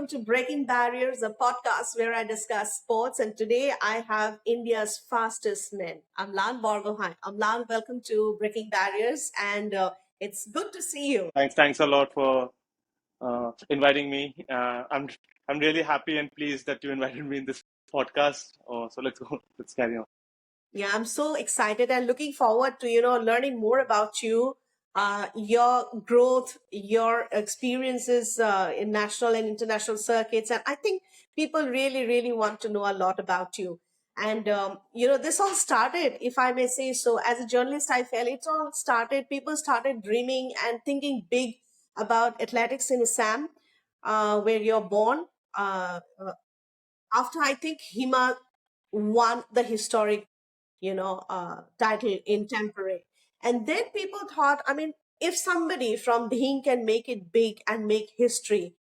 welcome to Breaking Barriers, a podcast where I discuss sports. And today I have India's fastest man, Amlan Borgohain. Amlan, welcome to Breaking Barriers, and it's good to see you. Thanks a lot for inviting me. I'm really happy and pleased that you invited me in this podcast. So let's go. Let's carry on. Yeah, I'm so excited and looking forward to learning more about you, your growth, your experiences in national and international circuits, and I think people really, really want to know a lot about you. And this all started, if I may say so, as a journalist. I felt it's all started. People started dreaming and thinking big about athletics in Assam, where you're born. After I think Hima won the historic title in temporary. And then people thought, I mean, if somebody from Dhing can make it big and make history,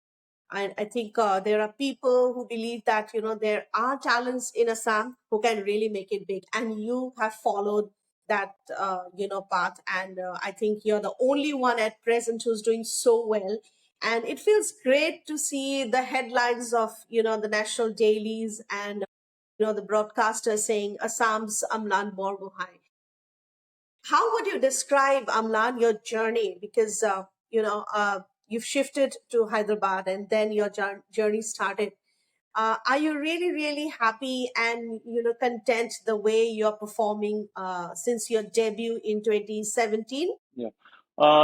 and I think there are people who believe that, there are talents in Assam who can really make it big. And you have followed that, path. And I think you're the only one at present who's doing so well. And it feels great to see the headlines of, the national dailies and the broadcaster saying Assam's Amlan Borgohain. How would you describe, Amlan, your journey? Because you've shifted to Hyderabad and then your journey started. Are you really, really happy and content the way you're performing since your debut in 2017? Yeah.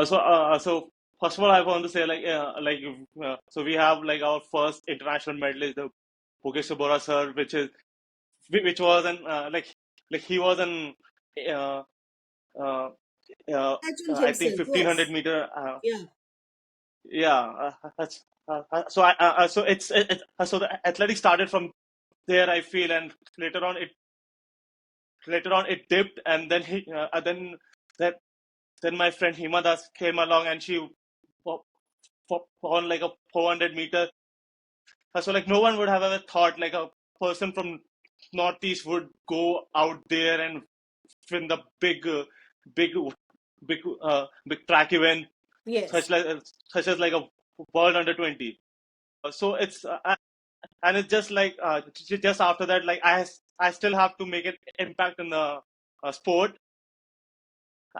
So first of all, I want to say so we have like our first international medalist, the Bhogesh Bora sir, which was an he was an uh, uh, Legend I think himself, 1500 yes. meter. Yeah. Yeah. So so the athletics started from there. I feel, and later on it dipped, and that then my friend Hima Das came along, and she won like a 400 meter. So like no one would have ever thought like a person from Northeast would go out there and win the big, big track event Yes. such as like a World Under 20. So and it's just like just after that, like I still have to make an impact in the sport.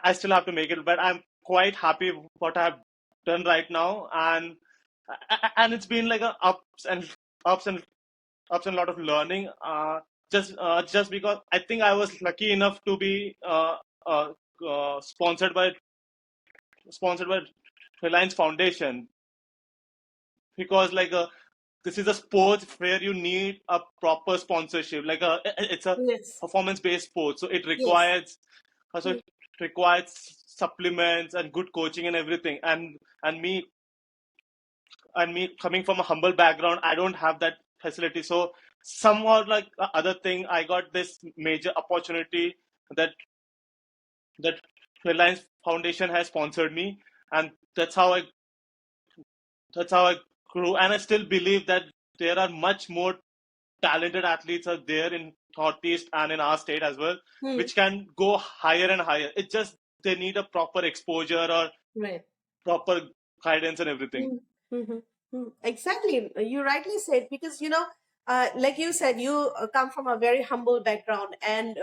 I still have to make it, but I'm quite happy with what I've done right now, and it's been like a ups and ups and a lot of learning. Just because I think I was lucky enough to be sponsored by Reliance Foundation, because this is a sport where you need a proper sponsorship. It's a Yes. performance based sport, so Yes. it requires supplements and good coaching and everything. And me coming from a humble background, I don't have that facility. So somehow, like other thing, I got this major opportunity that that Reliance Foundation has sponsored me, and that's how I grew. And I still believe that there are much more talented athletes are there in Northeast and in our state as well, Hmm. which can go higher and higher. It's just they need a proper exposure or Right. proper guidance and everything. Mm, mhm, Exactly. You rightly said, because like you said, you come from a very humble background, and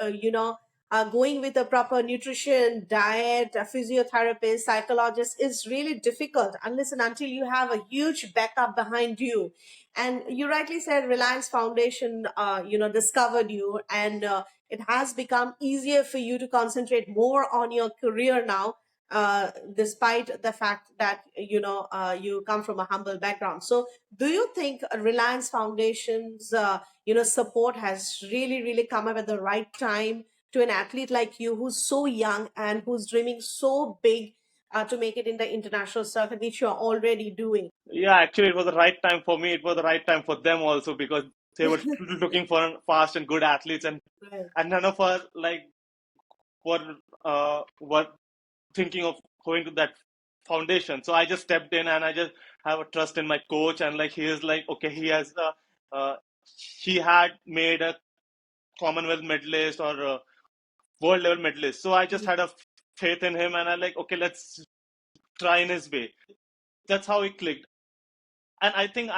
going with a proper nutrition, diet, a physiotherapist, psychologist is really difficult unless and until you have a huge backup behind you. And you rightly said, Reliance Foundation, discovered you, and it has become easier for you to concentrate more on your career now, despite the fact that you come from a humble background. So do you think Reliance Foundation's support has really, really come up at the right time to an athlete like you, who's so young and who's dreaming so big to make it in the international circuit, which you're already doing? Yeah, actually, it was the right time for me. It was the right time for them also, because they were looking for fast and good athletes, Right. and none of us like were thinking of going to that foundation. So I just stepped in, and I just have a trust in my coach, and like he is like, okay, uh, he had made a Commonwealth medalist or a world level medalist. So I just had a faith in him, and I like, okay, let's try in his way. That's how it clicked. And I think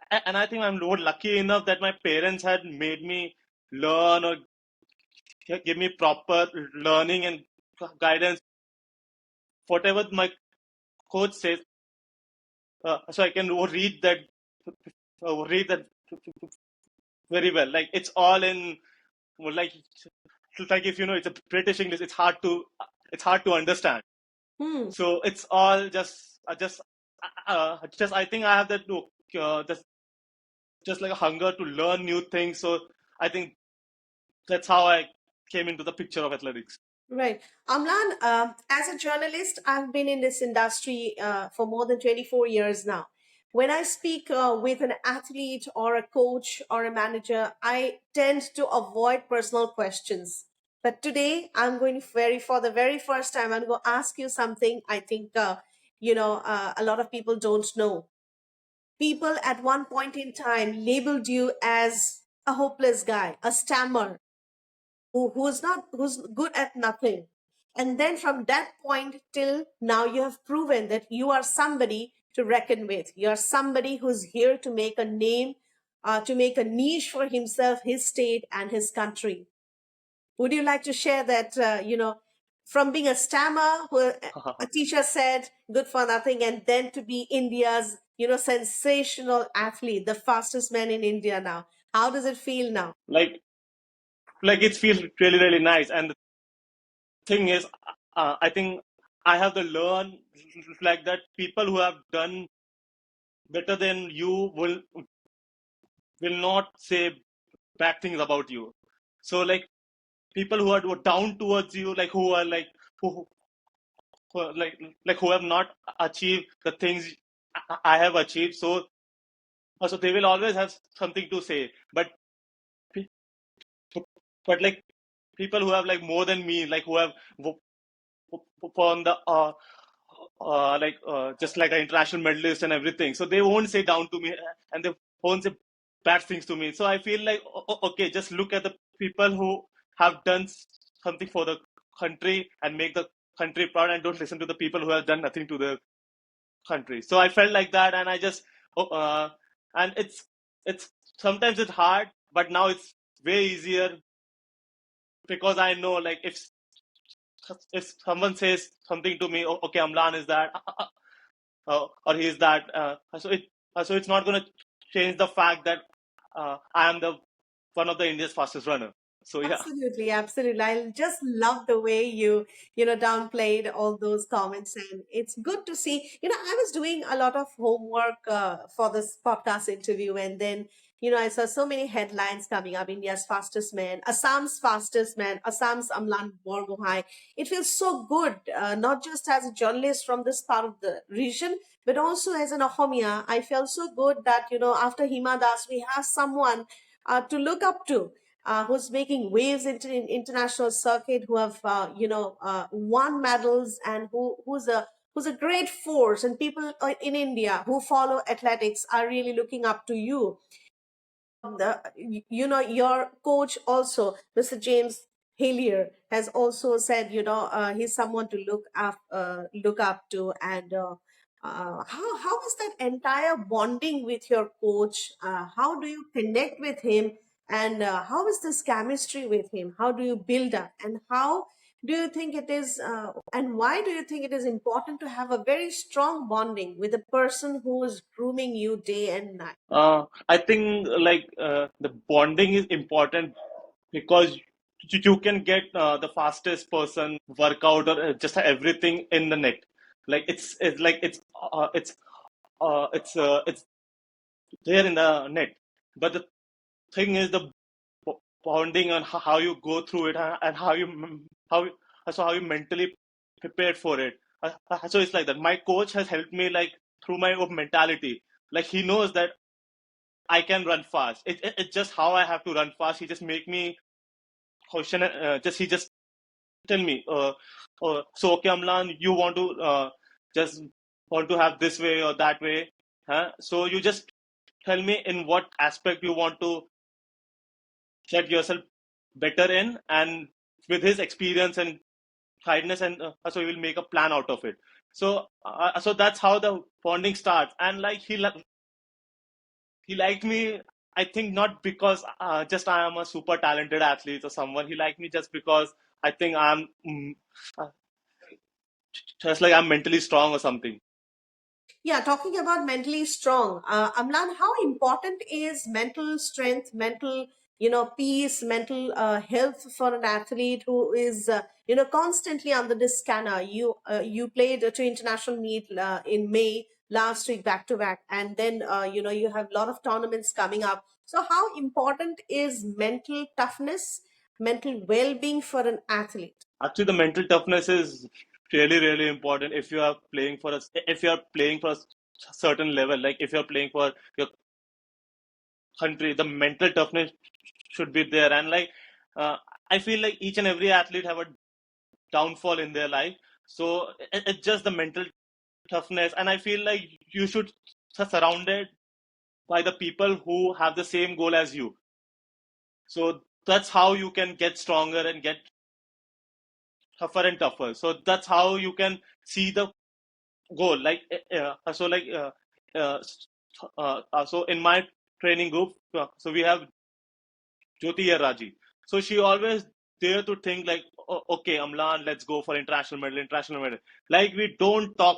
And I think I'm more lucky enough that my parents had made me learn or give me proper learning and guidance, whatever my coach says, so I can read that very well. Like it's all in, well, like if you know it's a British English, it's hard to understand. Hmm. So it's all just I think I have that just like a hunger to learn new things. So I think that's how I came into the picture of athletics. Right. Amlan, as a journalist, I've been in this industry for more than 24 years now. When I speak with an athlete or a coach or a manager, I tend to avoid personal questions. But today, I'm going to for the very first time, I'm going to ask you something I think, a lot of people don't know. People at one point in time labeled you as a hopeless guy, a stammerer, who's good at nothing. And then from that point till now, you have proven that you are somebody to reckon with. You're somebody who's here to make a name, to make a niche for himself, his state, and his country. Would you like to share that, from being a stammer, who a teacher said good for nothing, and then to be India's, sensational athlete, the fastest man in India now? How does it feel now? like it feels really nice. And the thing is, I think I have to learn like that people who have done better than you will not say bad things about you. So like people who are down towards you, like who are like who who have not achieved the things I have achieved. So so they will always have something to say. But like people who have like more than me, like who have won the just like an international medalist and everything. So they won't say down to me and they won't say bad things to me. So I feel like okay, just look at the people who have done something for the country and make the country proud, and don't listen to the people who have done nothing to the country. So I felt like that, and I just oh, and it's sometimes it's hard, but now it's way easier because I know like if someone says something to me, okay, Amlan is that, or he is that, so it's not going to change the fact that I am the one of the India's fastest runner. So yeah. Absolutely, absolutely. I just love the way downplayed all those comments, and it's good to see. I was doing a lot of homework for this podcast interview, and then I saw so many headlines coming up: India's fastest man, Assam's Amlan Borgohain. It feels so good, not just as a journalist from this part of the region, but also as an Ahomia. I felt so good that after Hima Das, we have someone to look up to, who's making waves into in international circuit, who have won medals, and who's a great force. And people in India who follow athletics are really looking up to you. Your coach also, Mr. James Hillier, has also said he's someone to look up to. And how is that entire bonding with your coach? How do you connect with him? And how is this chemistry with him? How do you build up? And how do you think it is, and why do you think it is important to have a very strong bonding with a person who is grooming you day and night? I think the bonding is important because you can get the fastest person workout or just everything in the net. Like it's there in the net. But the thing is the bonding and how you go through it, and how you- how you mentally prepared for it. So it's like that. My coach has helped me like through my own mentality. Like he knows that I can run fast. It's just how I have to run fast. He just make me question. He just tell me. So okay, Amlan, you want to just want to have this way or that way, huh? So you just tell me in what aspect you want to set yourself better in, and with his experience and kindness, and so he will make a plan out of it. So so that's how the bonding starts. And like he liked me, I think, not because just I am a super talented athlete or someone. He liked me just because I think I'm uh, just like I'm mentally strong or something. Yeah, talking about mentally strong, Amlan, how important is mental strength, mental, peace, mental health for an athlete who is, constantly under this scanner? You played two international meet in May last week, back to back, and then you have a lot of tournaments coming up. So, how important is mental toughness, mental well-being for an athlete? Actually, the mental toughness is really, really important if you are playing for a if you are playing for a certain level. Like if you're playing for your country, the mental toughness should be there. And like uh, I feel like each and every athlete have a downfall in their life. So it's just the mental toughness, and I feel like you should surrounded by the people who have the same goal as you. So that's how you can get stronger and get tougher and tougher. So that's how you can see the goal. Like uh, so in my training group, so we have Jyoti Raji. So she always there to think like, okay, Amlan, let's go for international medal, international medal. Like we don't talk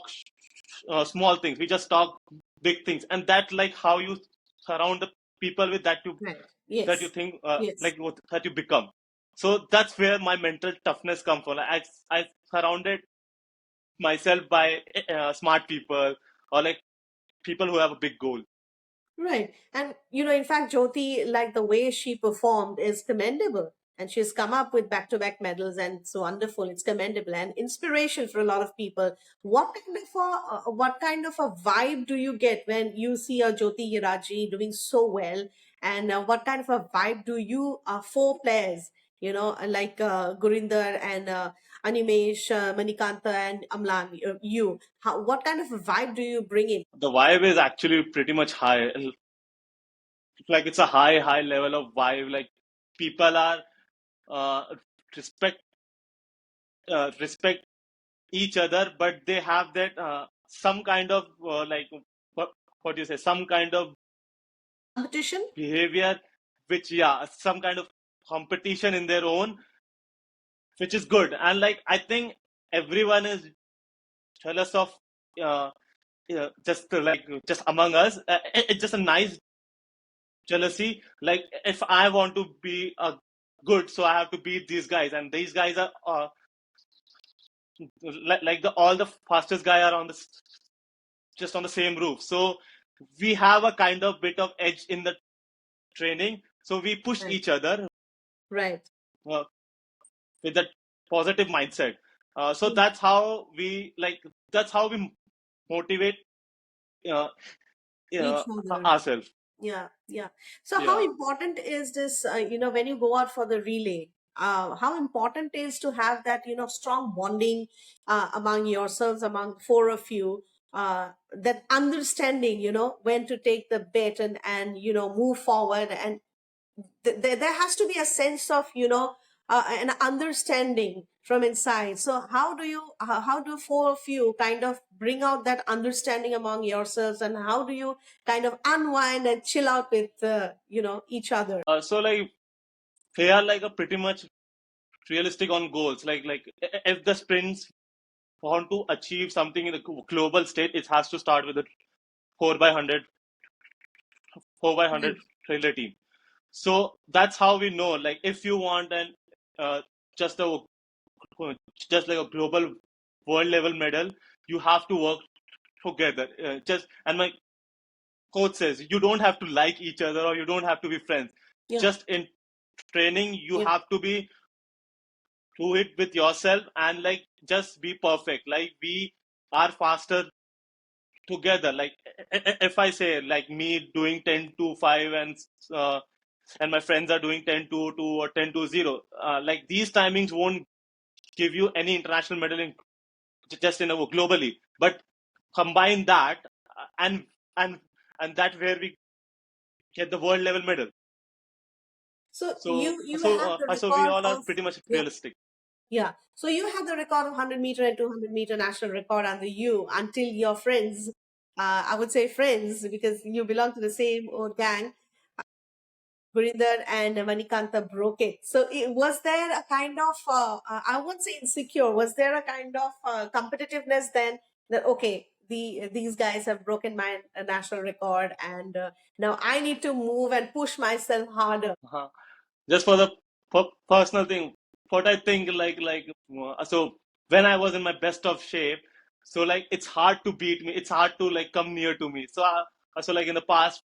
small things, we just talk big things, and that like how you surround the people with Right. that you Yes. think Yes. that you become. So that's where my mental toughness comes from. Like, I surrounded myself by smart people or like people who have a big goal. Right. And, in fact, Jyoti, like the way she performed is commendable. And she's come up with back to back medals, and it's wonderful. It's commendable and inspiration for a lot of people. What kind of a vibe do you get when you see a Jyoti Yiraji doing so well? And what kind of a vibe do you, four players, like Gurinder and Animesh, Manikanta, and Amlan, what kind of a vibe do you bring in? The vibe is actually pretty much high. Like it's a high level of vibe. Like people are uh, respect respect each other, but they have that some kind of what, what do you say, some kind of Competition? behavior, which yeah, some kind of competition in their own, which is good. And like I think everyone is jealous of uh, just among us. It's just a nice jealousy. Like if I want to be a good, so I have to beat these guys, and these guys are like the all the fastest guy are on the just on the same roof. So we have a kind of bit of edge in the training. So we push Right. each other Right. uh, with that positive mindset. So Mm. that's how we motivate uh, Each other. ourselves. Yeah, yeah. So, how Yeah. important is this, when you go out for the relay? How important is to have that, strong bonding among yourselves, among four of you, that understanding, when to take the baton and, move forward, and there has to be a sense of an understanding from inside. So how do four of you kind of bring out that understanding among yourselves, and how do you kind of unwind and chill out with each other? So like they are like a pretty much realistic on goals. If the sprints want to achieve something in the global state, it has to start with a 4 by 100 4 by 100 Right. relay team. So that's how we know. Like if you want an uh, just a just like a global world level medal, you have to work together. Just and my coach says you don't have to like each other or you don't have to be friends. Yeah. Just in training, you Yeah. have to be do it with yourself and like just be perfect. Like we are faster together. Like if I say like me doing 10 to 5 and my friends are doing 10 to 2 or 10 to 0, like these timings won't give you any international medal in just in a globally, but combine that and and and that where we get the world level medal. So So you have the so we record all are of, pretty much yeah. realistic. Yeah. So you have the record of 100-meter and 200-meter national record under you until your friends. I would say friends, because you belong to the same old gang. Gurinder and Manikanta broke it. So, was there a kind of, I won't say insecure, was there a kind of competitiveness then that, okay, these guys have broken my national record, and now I need to move and push myself harder? Uh-huh. Just for the personal thing, what I think, so when I was in my best of shape, so like it's hard to beat me. It's hard to like come near to me. So like in the past,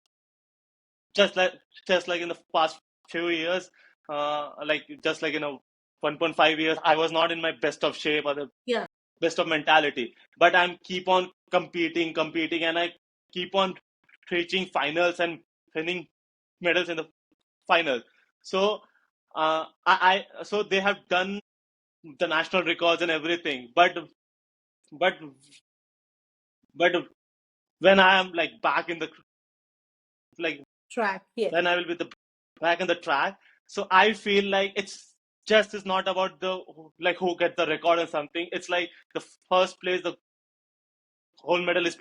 just like just like in the past few years, like just like 1.5 years, I was not in my best of shape or the Yeah, best of mentality. But I'm keep on competing, and I keep on reaching finals and winning medals in the final. So so they have done the national records and everything, but but when I am like back in the like track. Yeah, when I will be the back in the track, so I feel like it's just is not about the like who get the record or something. It's like the first place, the whole medal is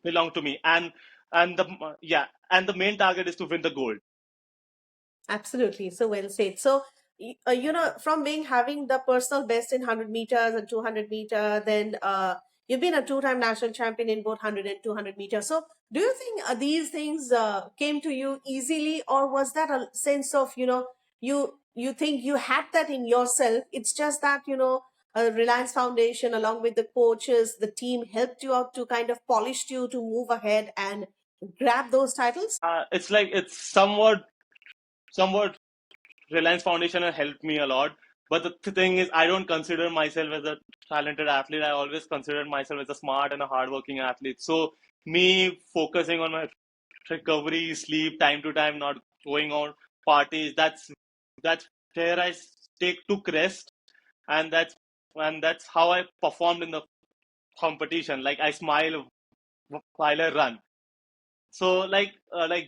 belong to me, and the yeah, and the main target is to win the gold. absolutely. So well said. So, from being having the personal best in 100 meters and 200 meter, then you've been a two-time national champion in both 100 and 200 meters. So, do you think these things came to you easily, or was that a sense of, you think you had that in yourself? It's just that, Reliance Foundation, along with the coaches, the team helped you out to kind of polished you to move ahead and grab those titles? It's like it's somewhat Reliance Foundation has helped me a lot. But the thing is, I don't consider myself as a talented athlete. I always consider myself as a smart and a hardworking athlete. So me focusing on my recovery, sleep, time to time, not going on parties. That's where I take took rest, and that's how I performed in the competition. Like I smile while I run. So like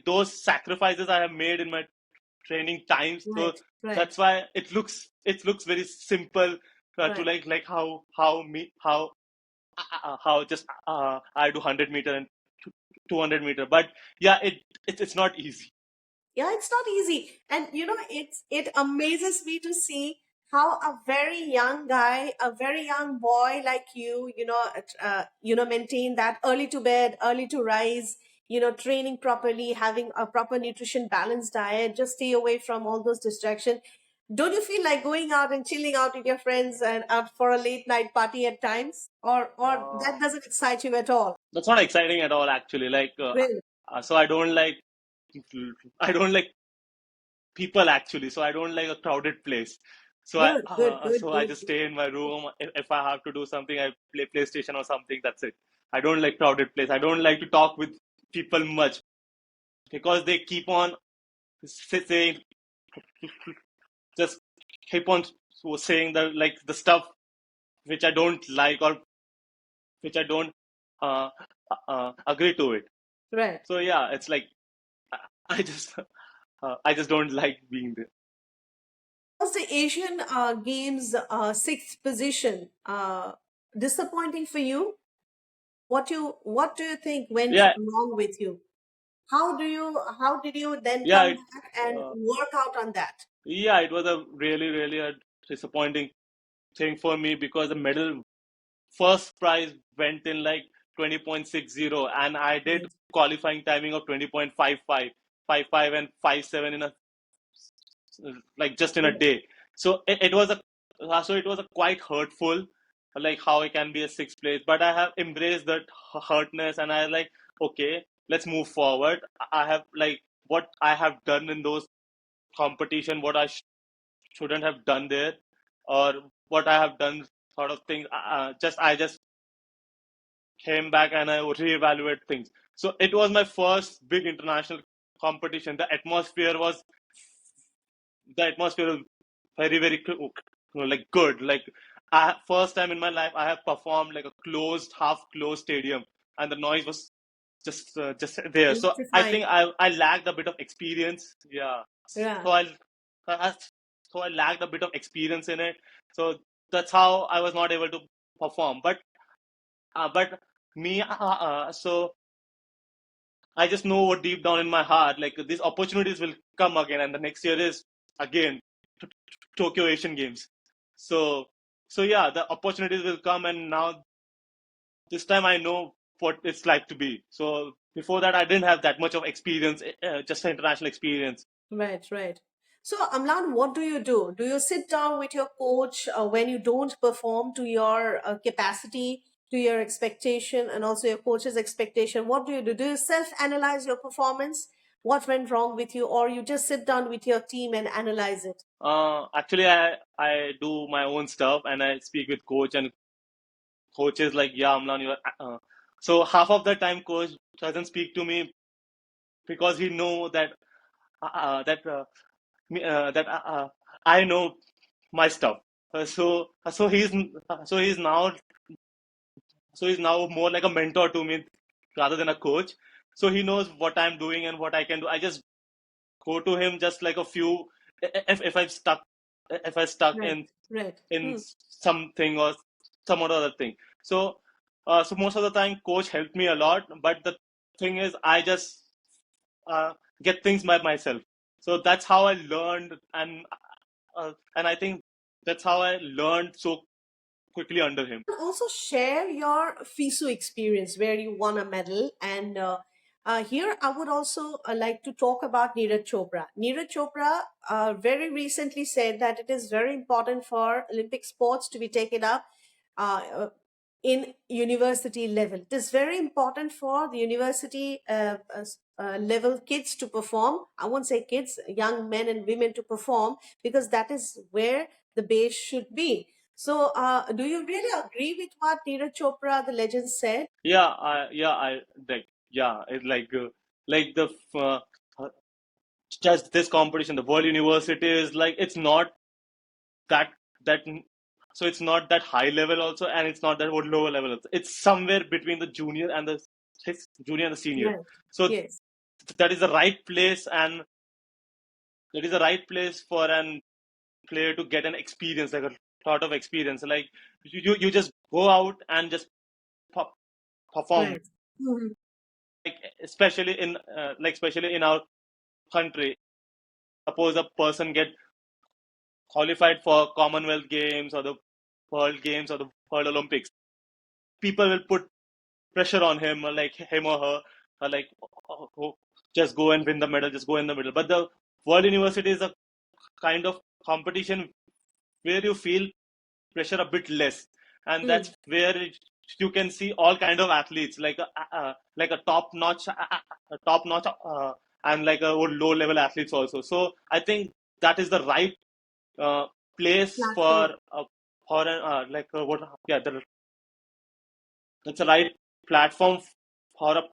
those sacrifices I have made in my training times. So Right, right, that's why it looks very simple to right. like how just I do 100 meter and 200 meter. But yeah, it's not easy. Yeah, it's not easy. And it amazes me to see how a very young guy, a very young boy like you, maintain that early to bed, early to rise, training properly, having a proper nutrition balanced diet, just stay away from all those distractions. Don't you feel like going out and chilling out with your friends and out for a late night party at times? Or that doesn't excite you at all? That's not exciting at all, actually. Really? So I don't like people actually. So I don't like a crowded place. So I Good, good, good, so I good. just stay in my room. If I have to do something, I play PlayStation or something. That's it. I don't like crowded place. I don't like to talk with people much because they keep on saying just keep on saying the stuff which I don't like or which I don't uh, agree to it. Right. So yeah, it's like I just I just don't like being there. Was the Asian Games sixth position disappointing for you? What do you think went Yeah, wrong with you? How did you then yeah, come back and work out on that? yeah. It was a really a disappointing thing for me because the medal first prize went in like 20.60, and I did Right. qualifying timing of 20.55, 55 and 57 in a like just in a Yeah. day. So it was a quite hurtful, like how I can be a sixth place. But I have embraced that hurtness, and I like okay, let's move forward. I have like what I have done in those competition, what I shouldn't have done there, or what I have done, sort of things. I just came back and I reevaluate things. So it was my first big international competition. The atmosphere was very like good. Like first time in my life I have performed like a closed, half closed stadium, and the noise was just there. So I Electrifying. think I lacked a bit of experience. Yeah. Yeah. So I so I lacked a bit of experience in it. So that's how I was not able to perform. But me. So I just know what deep down in my heart, like these opportunities will come again, and the next year is again Tokyo Asian Games. So, so yeah, the opportunities will come, and now this time I know what it's like to be. So before that, I didn't have that much of experience, just an international experience. Right, right. So, Amlan, what do you do? Do you sit down with your coach when you don't perform to your capacity, to your expectation, and also your coach's expectation? What do you do? Do you self analyze your performance? What went wrong with you, or you just sit down with your team and analyze it? Actually, I do my own stuff, and I speak with coach, and coach is like, yeah, Amlan, you are. So half of the time, coach doesn't speak to me because he know that that that I know my stuff. So he's now he's now more like a mentor to me rather than a coach. So he knows what I'm doing and what I can do. I just go to him just like a few if I've stuck if I stuck Right, right. in something or some other thing. So so most of the time coach helped me a lot, but the thing is I just get things by myself. So that's how I learned, and I think that's how I learned so quickly under him. Also share your FISU experience where you won a medal. And here I would also like to talk about Neeraj Chopra. Neeraj Chopra very recently said that it is very important for Olympic sports to be taken up uh, in university level. It is very important for the university level kids to perform. I won't say kids, young men and women to perform, because that is where the base should be. So, do you really agree with what Neeraj Chopra, the legend, said? I like it's like the uh, just this competition, the World University is like it's not that that so it's not that high level also, and it's not that lower level also. It's somewhere between the junior and the senior. Right. So Yes. that is the right place, and that is the right place for an player to get an experience, like a lot of experience. Like you just go out and just perform, Right. Mhm. like especially in our country. Suppose a person get qualified for Commonwealth Games or the World Games or the World Olympics, people will put pressure on him, or like him or her, or like, oh, just go and win the medal, just go in the middle. But the World University is a kind of competition where you feel pressure a bit less, and Mm. that's where you can see all kind of athletes, like a top notch, and like a low level athletes also. So I think that is the right uh, place Platform. for an, like what yeah that's the right platform for a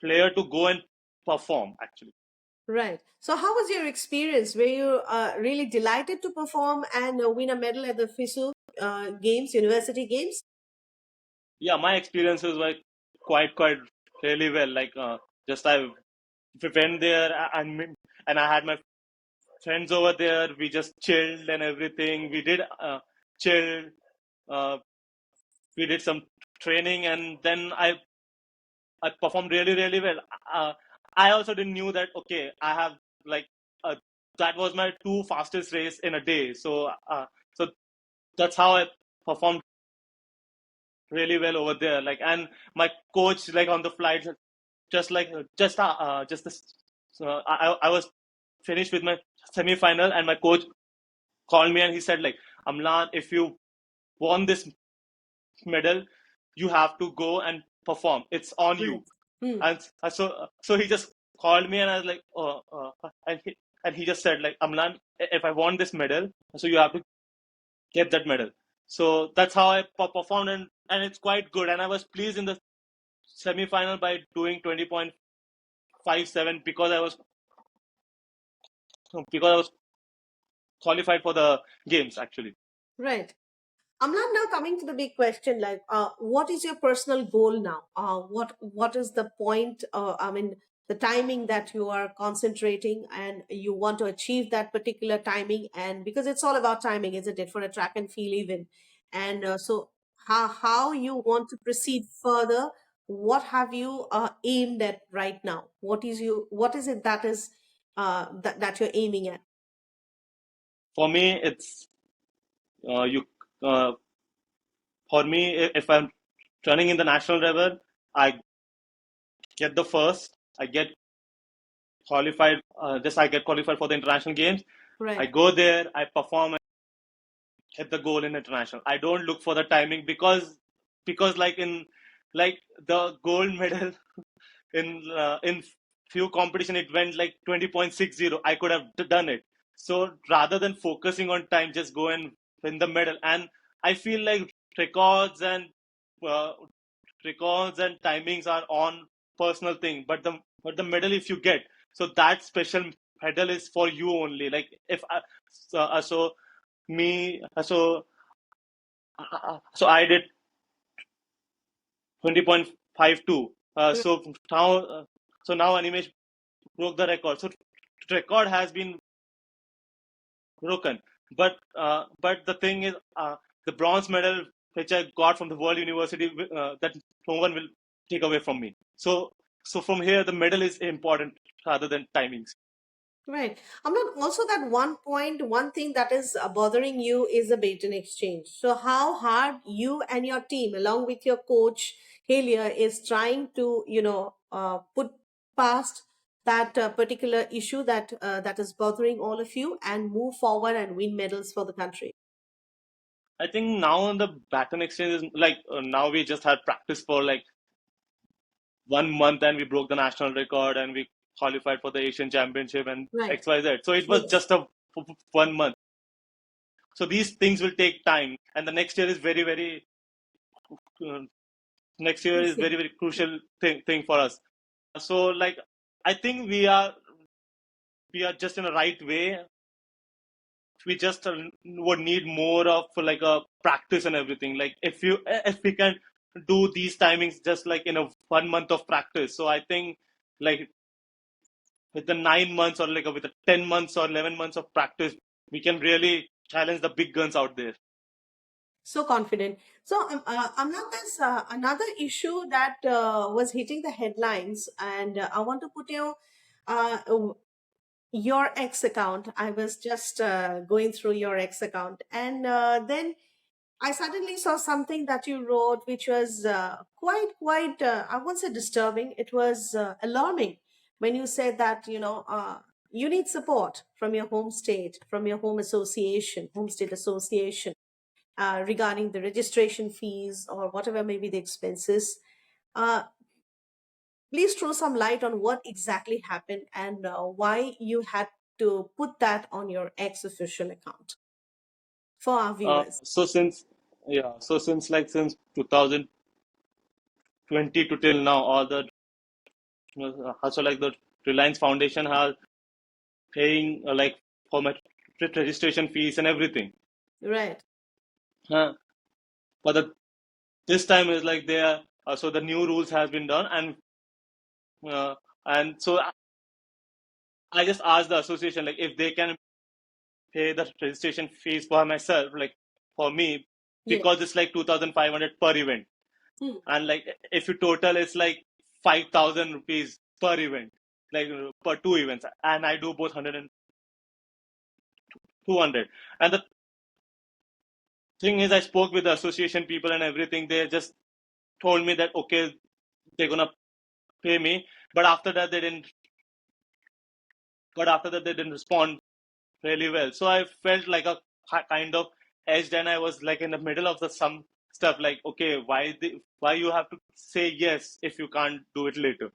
player to go and perform actually. Right. So, how was your experience? Were you really delighted to perform and win a medal at the FISU Games, University Games? Yeah, my experiences were quite really well. Like just I went there and I had my friends over there. We just chilled and everything. We did chill. Uh, we did some training, and then I performed really well. Uh, I also didn't knew that okay, I have like uh, that was my two fastest race in a day. So that's how I performed really well over there. Like, and my coach, like on the flight, just this. So I was finished with my semi-final, and my coach called me and he said like, Amlan, if you won this medal, you have to go and perform. It's on Right. you. Hmm. And so he just called me, and I was like, and he just said like, Amlan, if I won this medal, so you have to get that medal. So that's how I performed, and it's quite good. And I was pleased in the semi-final by doing 20.57 because I was qualified for the games actually. Right. Amlan, now coming to the big question, like, what is your personal goal now? What is the point? I mean, the timing that you are concentrating, and you want to achieve that particular timing, and because it's all about timing, isn't it, for a track and field event? And so, how you want to proceed further. What have you aimed at right now? What is it that is that you're aiming at? For me, it's you. Uh, for me, if I'm running in the national level, I get the first. I get qualified. Just I get qualified for the international games. I Right. go there. I perform and hit the goal in international. I don't look for the timing because like the gold medal in few competition it went like 20.60. I could have done it. So rather than focusing on time, just go and win the medal. And I feel like uh, records and timings are on personal thing, but the medal if you get, so that special medal is for you only. Like if I, so me so I did 20.52. So now Animesh broke the record. So record has been broken. But the thing is, the bronze medal which I got from the World University, that no one will take away from me. So from here, the medal is important rather than timings. Right. I'm not also that one point, one thing that is bothering you is the Baton exchange. So, how hard you and your team, along with your coach Helia, is trying to, put past that particular issue that is bothering all of you and move forward and win medals for the country. I think now on the Baton exchange is like now we just had practice for like 1 month and we broke the national record and we qualified for the Asian Championship and Right. XYZ. So it was Yes. just a 1 month. So these things will take time, and the next year is uh, Crucial. very crucial thing for us. So like I think we are just in the right way. We just would need more of like a practice and everything. Like if we can do these timings just like in a 1 month of practice, so I think like with the 9 months or like with the 10 months or 11 months of practice, we can really challenge the big guns out there. So confident. So, Amlan, there's another issue that was hitting the headlines, and I want to put your X account. I was just going through your X account, and then I suddenly saw something that you wrote, which was quite, I won't say disturbing. It was alarming when you said that, you need support from your home state, from your home state association, regarding the registration fees or whatever may be the expenses. Uh, please throw some light on what exactly happened and why you had to put that on your ex official account for our viewers. So since yeah, so since 2020 to till now, all the so like the Reliance Foundation has paying like for my registration fees and everything. Right. Uh, but this time is like they are so the new rules has been done uh, and so I just asked the association like if they can pay the registration fees for myself like for me Yes. because it's like 2,500 per event. Hmm. And like if you total it's like 5,000 rupees per event, like per two events, and I do both 100 and 200. And the thing is I spoke with the association people and everything, they just told me that okay, they're gonna pay me, but after that they didn't respond really well, so I felt like a kind of edged, and I was like in the middle of the some stuff like okay, why you have to say yes if you can't do it later.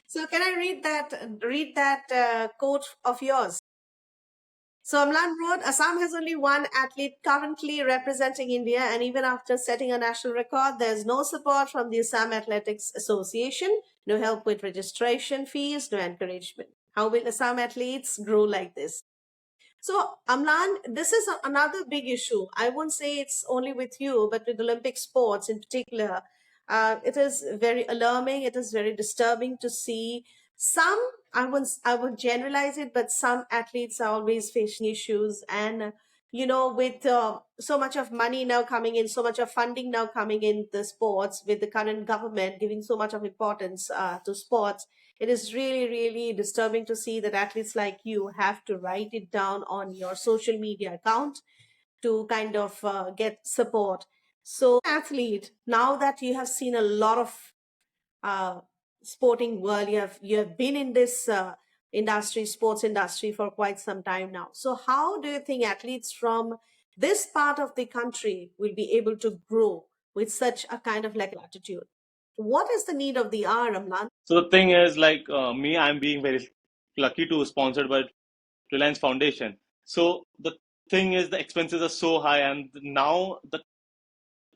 So can I read that quote of yours? So Amlan wrote, Assam has only one athlete currently representing India, and even after setting a national record, there's no support from the Assam Athletics Association, no help with registration fees, no encouragement. How will Assam athletes grow like this? So, Amlan, this is another big issue. I won't say it's only with you, but with Olympic sports in particular. It is very alarming. It is very disturbing to see some. I would generalize it, but some athletes are always facing issues, and with so much of money now coming in, so much of funding now coming in the sports, with the current government giving so much of importance to sports, it is really, really disturbing to see that athletes like you have to write it down on your social media account to kind of get support. So, athlete, now that you have seen a lot of uh, sporting world, you have been in this industry, sports industry, for quite some time now. So, how do you think athletes from this part of the country will be able to grow with such a kind of like attitude? What is the need of the hour, Amlan? So the thing is, like me, I'm being very lucky to sponsored by Reliance Foundation. So the thing is, the expenses are so high, and now the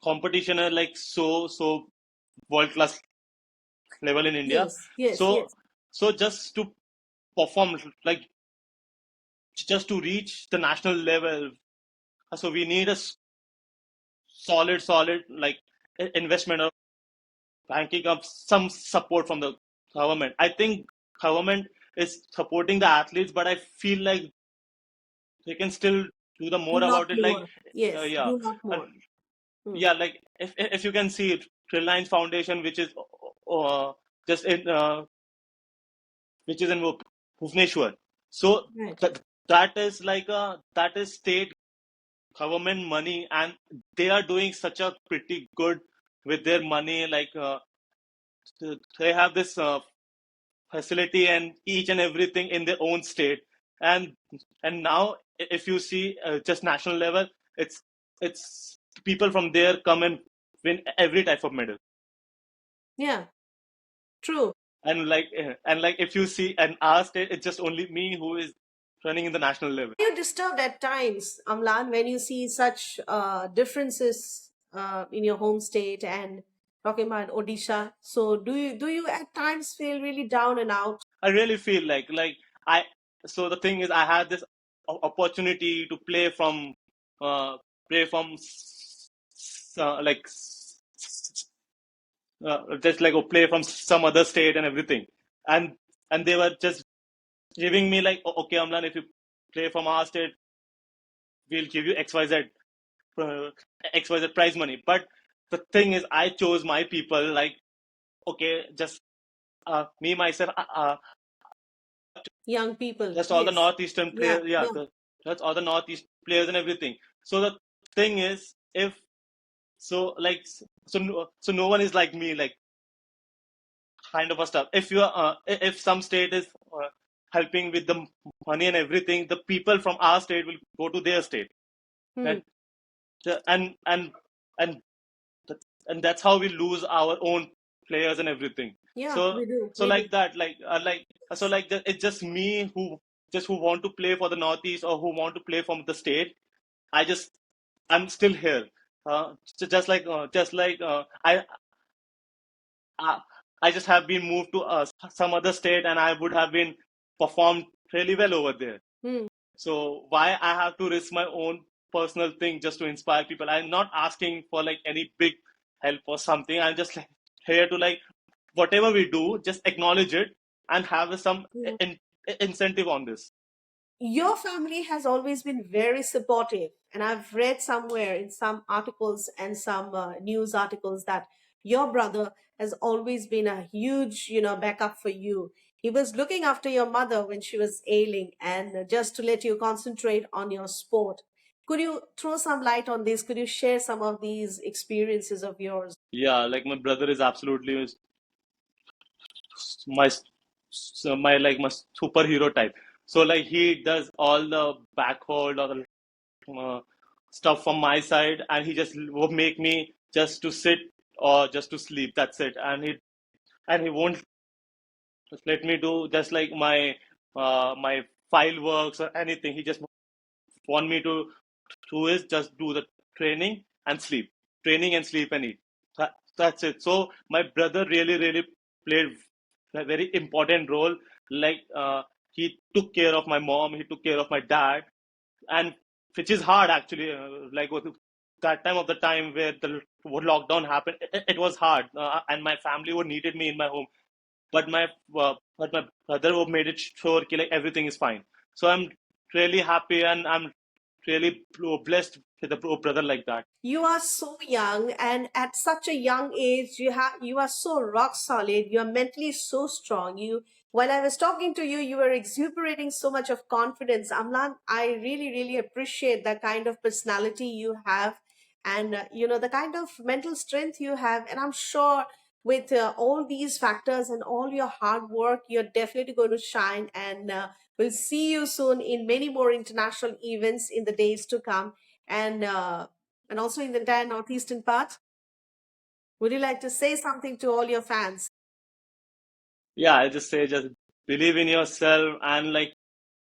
competition are like so world class level in India. Yes, yes, So yes. so just to perform, like just to reach the national level, so we need a solid like investment or banking of some support from the government. I think government is supporting the athletes, but I feel like they can still do the Do more not about it. Like, more. Yes, yeah, do not uh, more. Hmm. yeah. Like if you can see it, Reliance Foundation, which is just in which is in Bhubaneswar. So Right. that is like that is state government money, and they are doing such a pretty good with their money. Like they have this facility and each and everything in their own state, and now if you see just national level, it's people from there come and win every type of medal. Yeah, true. And like if you see an our state, it's just only me who is running in the national level. Are you disturbed at times, Amlan, when you see such differences in your home state and talking about Odisha? So do you at times feel really down and out? I really feel like I so the thing is, I had this opportunity to uh, play from like just like a play from some other state and everything, and they were just giving me like, okay, Amlan, if you play from our state, we'll give you uh, XYZ prize money. But the thing is, I chose my people. Like, okay, just me myself, Young people, just all the yes. northeastern Yeah, players, yeah, yeah. that's all the northeast players and everything. So the thing is, if so, like so no one is like me, like kind of a stuff. If you are, if some state is helping with the money and everything, the people from our state will go to their state, Hmm. right? So- and and that's how we lose our own players and everything. Yeah, So we do, so we do. like that, it's just me who want to play for the northeast or who want to play from the state. I just I'm still here. Uh, I just have been moved to some other state, and I would have been performed really well over there. Hmm. So why I have to risk my own personal thing just to inspire people? I'm not asking for like any big help or something. I'm just like here to like whatever we do, just acknowledge it and have some Hmm. incentive on this. Your family has always been very supportive, and I've read somewhere in some articles and some news articles that your brother has always been a huge backup for you. He was looking after your mother when she was ailing, and just to let you concentrate on your sport. Could you throw some light on this? Could you share some of these experiences of yours? Yeah, like my brother is absolutely my my like my superhero type. So like he does all the backhold or the stuff from my side, and he just will make me just to sit or just to sleep. That's it, and he won't let me do just like my file works or anything. He just want me to do is just do the training and sleep, training and sleep and eat. That's it. So my brother really played a very important role. Like he took care of my mom, he took care of my dad, and which is hard actually. Like with that time of the time where the lockdown happened, it was hard, and my family would needed me in my home, but my brother made it sure like everything is fine. So I'm really happy, and I'm really blessed with a brother like that. You are so young, and at such a young age, you are so rock solid. You are mentally so strong. While I was talking to you, you were exuberating so much of confidence. Amlan, I really, really appreciate the kind of personality you have, and the kind of mental strength you have. And I'm sure with all these factors and all your hard work, you're definitely going to shine. And we'll see you soon in many more international events in the days to come. And also in the entire northeastern part. Would you like to say something to all your fans? Yeah, I just say just believe in yourself, and like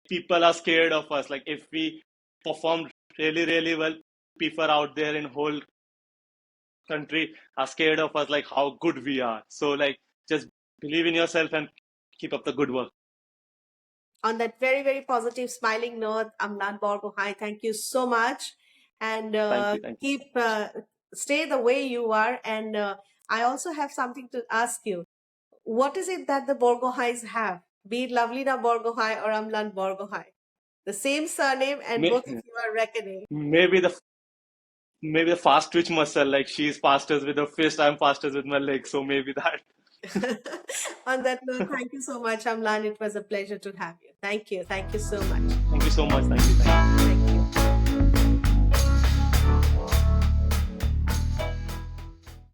people are scared of us. Like if we perform really, really well, people out there in whole country are scared of us, like how good we are. So like just believe in yourself and keep up the good work. On that very, very positive, smiling note, Amlan Borgohain, thank you so much. And Thank you, thank you. stay the way you are. And I also have something to ask you. What is it that the Borgohains have? Be it Lovelina Borgohain or Amlan Borgohain. The same surname, and May- both of you are reckoning. Maybe the fast twitch muscle, like she's fastest with her fist, I'm fastest with my legs, so maybe that. On that note, thank you so much, Amlan. It was a pleasure to have you. Thank you. Thank you so much. Thank you so much. Thank you. Thank you. Thank you.